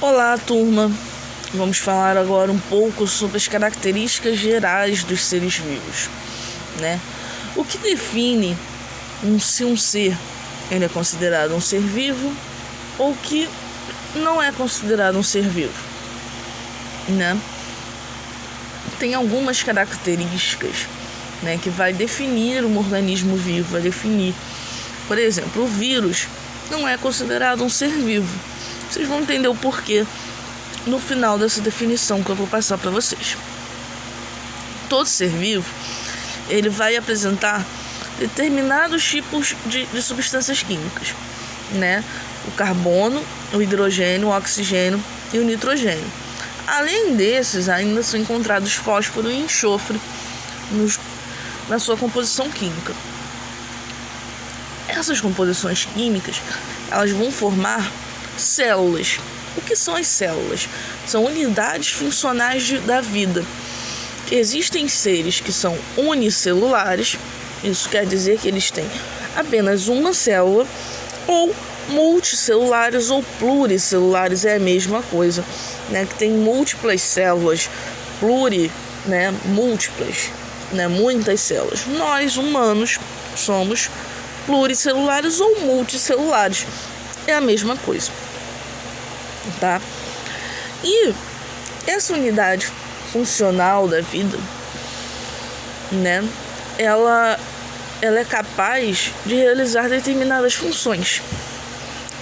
Olá, turma! Vamos falar agora um pouco sobre as características gerais dos seres vivos, né? O que define se um ser ele é considerado um ser vivo ou que não é considerado um ser vivo, né? Tem algumas características, né, que vai definir um organismo vivo, vai definir. Por exemplo, o vírus não é considerado um ser vivo. Vocês vão entender o porquê no final dessa definição que eu vou passar para vocês. Todo ser vivo, ele vai apresentar determinados tipos de substâncias químicas, né? O carbono, o hidrogênio, o oxigênio e o nitrogênio. Além desses, ainda são encontrados fósforo e enxofre na sua composição química. Essas composições químicas, elas vão formar células. O que são as células? São unidades funcionais da vida. Existem seres que são unicelulares, isso quer dizer que eles têm apenas uma célula, ou multicelulares ou pluricelulares, é a mesma coisa, né? Que tem múltiplas células, múltiplas, né? Muitas células. Nós, humanos, somos pluricelulares ou multicelulares, é a mesma coisa, tá? E essa unidade funcional da vida, né? Ela é capaz de realizar determinadas funções.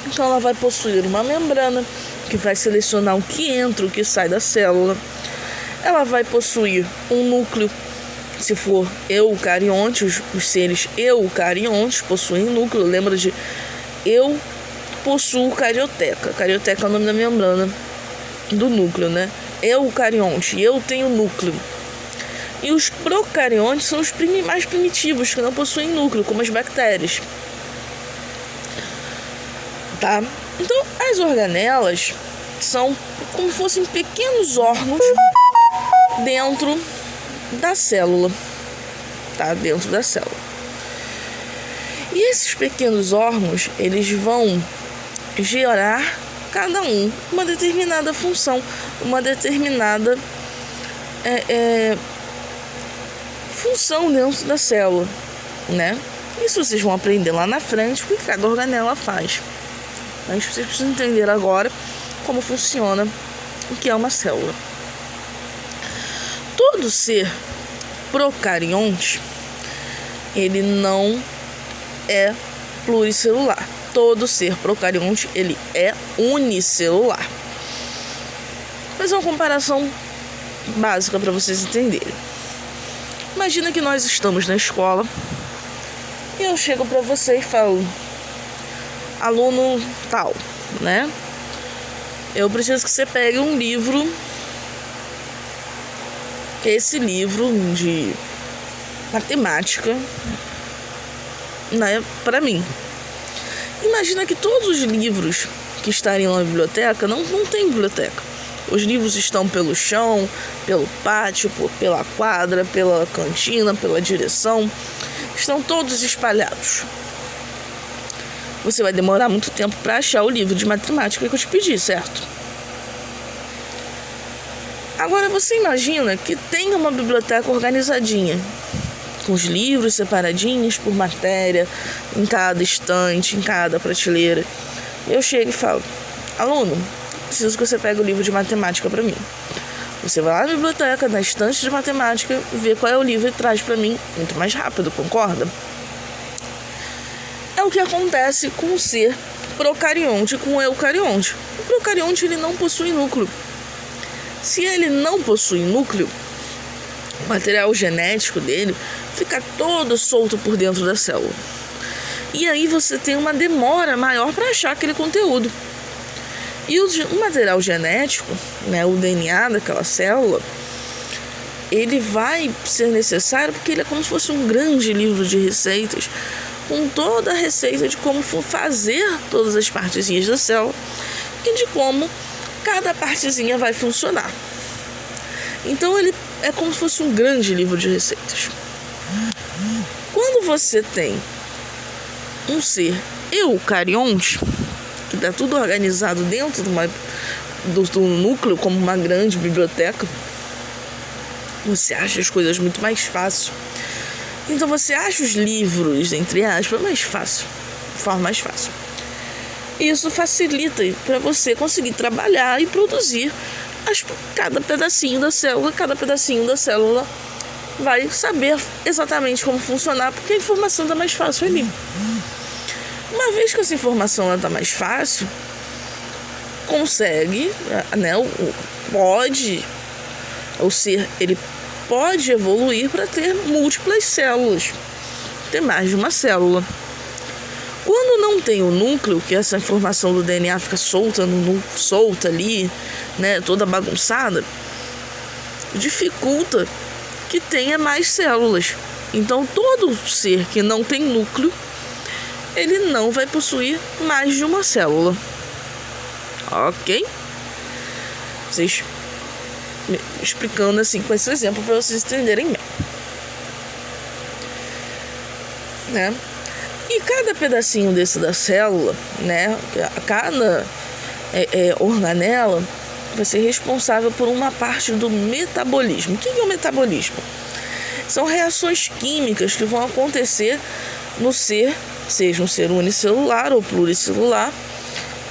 Então ela vai possuir uma membrana que vai selecionar o que entra, o que sai da célula. Ela vai possuir um núcleo. Se for eucarionte, os seres eucariontes possuem núcleo. Lembra de eu possuo carioteca. Carioteca é o nome da membrana do núcleo, né? Eucarionte, eu tenho núcleo. E os procariontes são os mais primitivos, que não possuem núcleo, como as bactérias. Tá? Então, as organelas são como se fossem pequenos órgãos dentro da célula. Tá? Dentro da célula. E esses pequenos órgãos, eles vão gerar, cada um, uma determinada função, uma determinada função dentro da célula, né? Isso vocês vão aprender lá na frente, o que cada organela faz. Mas vocês precisam entender agora como funciona o que é uma célula. Todo ser procarionte, ele não é pluricelular. Todo ser procarionte, ele é unicelular. Vou fazer uma comparação básica para vocês entenderem. Imagina que nós estamos na escola e eu chego para você e falo: aluno tal, né? Eu preciso que você pegue um livro, esse livro de matemática, né, para mim. Imagina que todos os livros que estariam na biblioteca não tem biblioteca. Os livros estão pelo chão, pelo pátio, pela quadra, pela cantina, pela direção. Estão todos espalhados. Você vai demorar muito tempo para achar o livro de matemática que eu te pedi, certo? Agora você imagina que tem uma biblioteca organizadinha, com os livros separadinhos por matéria, em cada estante, em cada prateleira. Eu chego e falo: aluno, preciso que você pegue o livro de matemática para mim. Você vai lá na biblioteca, na estante de matemática, vê qual é o livro e traz para mim muito mais rápido, concorda? É o que acontece com o ser procarionte e com o eucarionte. O procarionte, ele não possui núcleo. Se ele não possui núcleo, o material genético dele fica todo solto por dentro da célula. E aí você tem uma demora maior para achar aquele conteúdo. E o material genético, né, o DNA daquela célula, ele vai ser necessário porque ele é como se fosse um grande livro de receitas, com toda a receita de como fazer todas as partezinhas da célula e de como cada partezinha vai funcionar. Então ele é como se fosse um grande livro de receitas. Quando você tem um ser eucarionte, que está tudo organizado dentro de uma do núcleo como uma grande biblioteca, você acha as coisas muito mais fácil. Então você acha os livros, entre aspas, mais fácil, de forma mais fácil. Isso facilita para você conseguir trabalhar e produzir cada pedacinho da célula vai saber exatamente como funcionar, porque a informação está mais fácil ali. Uma vez que essa informação está mais fácil, consegue, né, o ser, ele pode evoluir para ter múltiplas células, ter mais de uma célula. Quando não tem o núcleo, que essa informação do DNA fica solta ali, né, toda bagunçada, dificulta que tenha mais células. Então, todo ser que não tem núcleo, ele não vai possuir mais de uma célula. Ok? Vocês explicando assim com esse exemplo para vocês entenderem bem, né? E cada pedacinho desse da célula, né? Cada organela vai ser responsável por uma parte do metabolismo. O que é o metabolismo? São reações químicas que vão acontecer no ser, seja um ser unicelular ou pluricelular,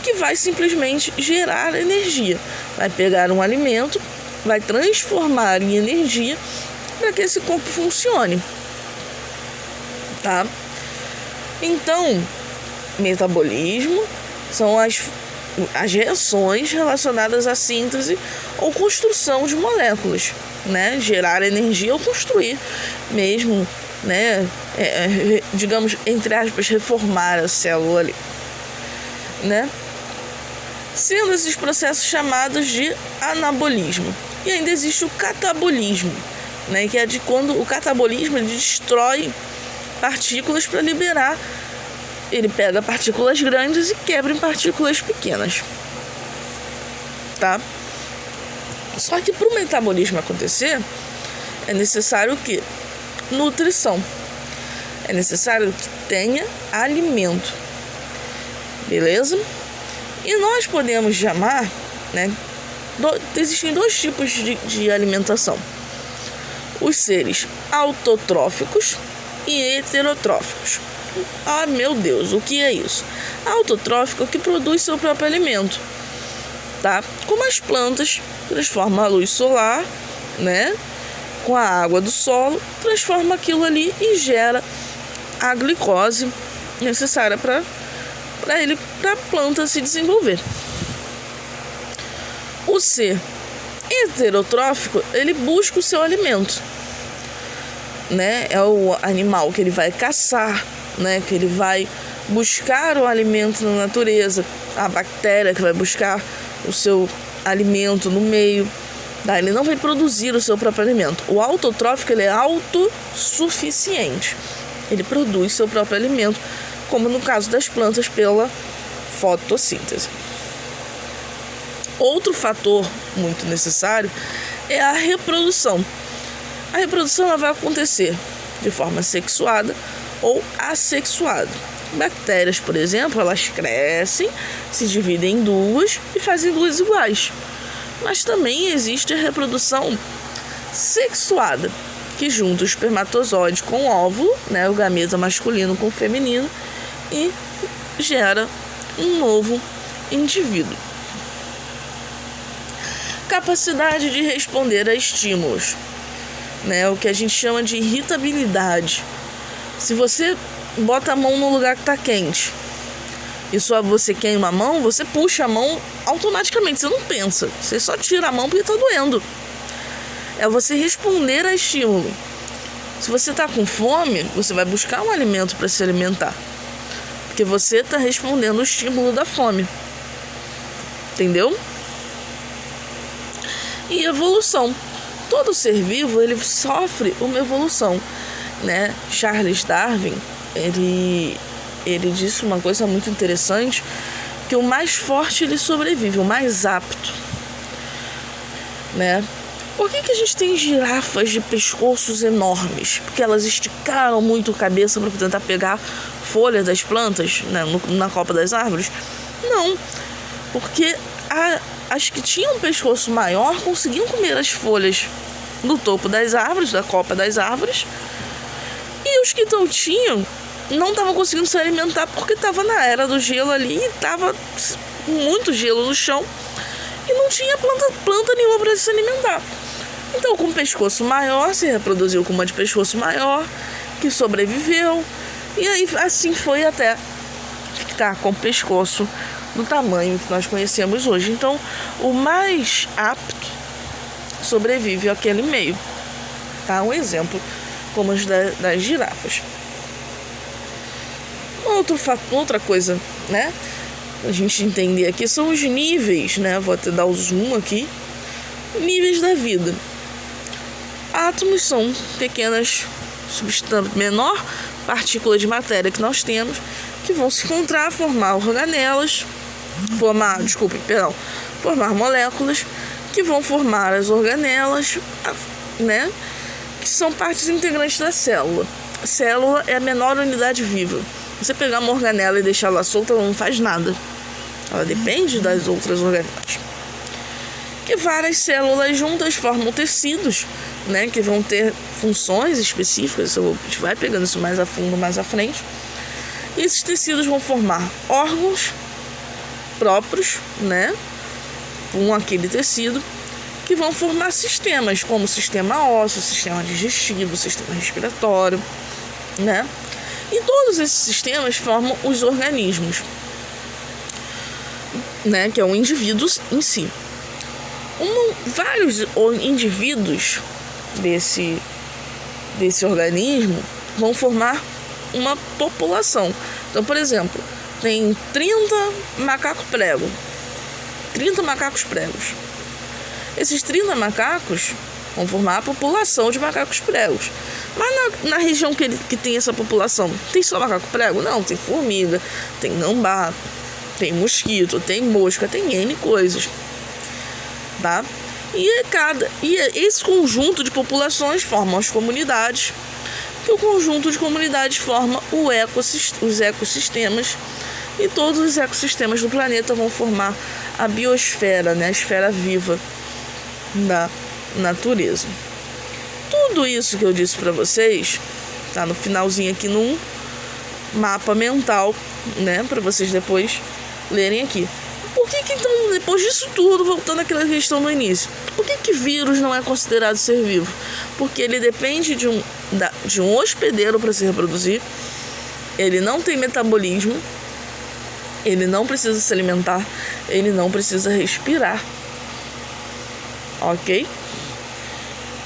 que vai simplesmente gerar energia. Vai pegar um alimento, vai transformar em energia para que esse corpo funcione. Tá? Então, metabolismo são as reações relacionadas à síntese ou construção de moléculas, né? Gerar energia ou construir mesmo, né? Digamos, entre aspas, reformar a célula ali, né? Sendo esses processos chamados de anabolismo. E ainda existe o catabolismo, né? Que é de quando o catabolismo ele destrói partículas para liberar. Ele pega partículas grandes e quebra em partículas pequenas. Tá? Só que para o metabolismo acontecer, é necessário o quê? Nutrição. É necessário que tenha alimento. Beleza? E nós podemos chamar, né? Existem dois tipos de alimentação. Os seres autotróficos e heterotróficos. Ah, meu Deus, o que é isso? Autotrófico é o que produz seu próprio alimento, tá? Como as plantas transformam a luz solar, né? Com a água do solo, transforma aquilo ali e gera a glicose necessária para a planta se desenvolver. O ser heterotrófico, ele busca o seu alimento, né? É o animal que ele vai caçar, né? Que ele vai buscar o alimento na natureza, a bactéria que vai buscar o seu alimento no meio, tá? Ele não vai produzir o seu próprio alimento. O autotrófico, ele é autossuficiente, ele produz seu próprio alimento, como no caso das plantas pela fotossíntese. Outro fator muito necessário é a reprodução. A reprodução ela vai acontecer de forma sexuada ou assexuada. Bactérias, por exemplo, elas crescem, se dividem em duas e fazem duas iguais. Mas também existe a reprodução sexuada, que junta o espermatozoide com o óvulo, né, o gameta masculino com o feminino, e gera um novo indivíduo. Capacidade de responder a estímulos, né, o que a gente chama de irritabilidade. Se você bota a mão no lugar que está quente e só você queima a mão, você puxa a mão automaticamente, você não pensa, você só tira a mão porque está doendo. É você responder a estímulo. Se você está com fome, você vai buscar um alimento para se alimentar, porque você está respondendo o estímulo da fome. Entendeu? E evolução. Todo ser vivo, ele sofre uma evolução, né? Charles Darwin, ele disse uma coisa muito interessante, que o mais forte ele sobrevive, o mais apto, né? Por que a gente tem girafas de pescoços enormes? Porque elas esticaram muito a cabeça para tentar pegar folha das plantas, né, na copa das árvores? Não, porque as que tinham um pescoço maior conseguiam comer as folhas do topo das árvores, da copa das árvores, e os que não tinham não estavam conseguindo se alimentar porque estava na era do gelo ali e estava muito gelo no chão e não tinha planta nenhuma para se alimentar. Então, com o pescoço maior, se reproduziu com uma de pescoço maior, que sobreviveu, e aí assim foi até ficar com o pescoço do tamanho que nós conhecemos hoje. Então, o mais apto sobrevive àquele meio. Tá? Um exemplo, como os das girafas. Outra coisa, né? A gente entender aqui são os níveis, né? Vou até dar o zoom aqui. Níveis da vida. Átomos são pequenas substâncias, menor partícula de matéria que nós temos, que vão se encontrar, formar organelas, formar moléculas, que vão formar as organelas, né? Que são partes integrantes da célula. A célula é a menor unidade viva. Você pegar uma organela e deixar ela solta, ela não faz nada. Ela depende das outras organelas. Que várias células juntas formam tecidos, né, que vão ter funções específicas. A gente vai pegando isso mais a fundo, mais à frente. E esses tecidos vão formar órgãos próprios, né, com aquele tecido, que vão formar sistemas, como sistema ósseo, sistema digestivo, sistema respiratório, né? E todos esses sistemas formam os organismos, né, que é o indivíduo em si. Vários indivíduos desse organismo vão formar uma população. Então, por exemplo, tem 30 macacos pregos. 30 macacos pregos. Esses 30 macacos vão formar a população de macacos pregos. Mas na região que tem essa população, tem só macaco prego? Não, tem formiga, tem gambá, tem mosquito, tem mosca, tem N coisas. Tá? E esse conjunto de populações forma as comunidades, que o conjunto de comunidades forma os ecossistemas, e todos os ecossistemas do planeta vão formar a biosfera, né? A esfera viva da natureza. Tudo isso que eu disse para vocês tá no finalzinho aqui num mapa mental, né? Para vocês depois lerem aqui. Por que então, depois disso tudo, voltando àquela questão no início, por que vírus não é considerado ser vivo? Porque ele depende de um hospedeiro para se reproduzir, ele não tem metabolismo, ele não precisa se alimentar, ele não precisa respirar. Ok?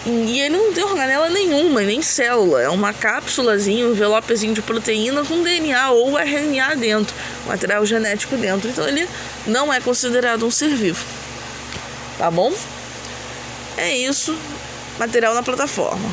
E ele não tem organela nenhuma, nem célula. É uma cápsulazinha, um envelopezinho de proteína com DNA ou RNA dentro, material genético dentro. Então ele não é considerado um ser vivo. Tá bom? É isso. Material na plataforma.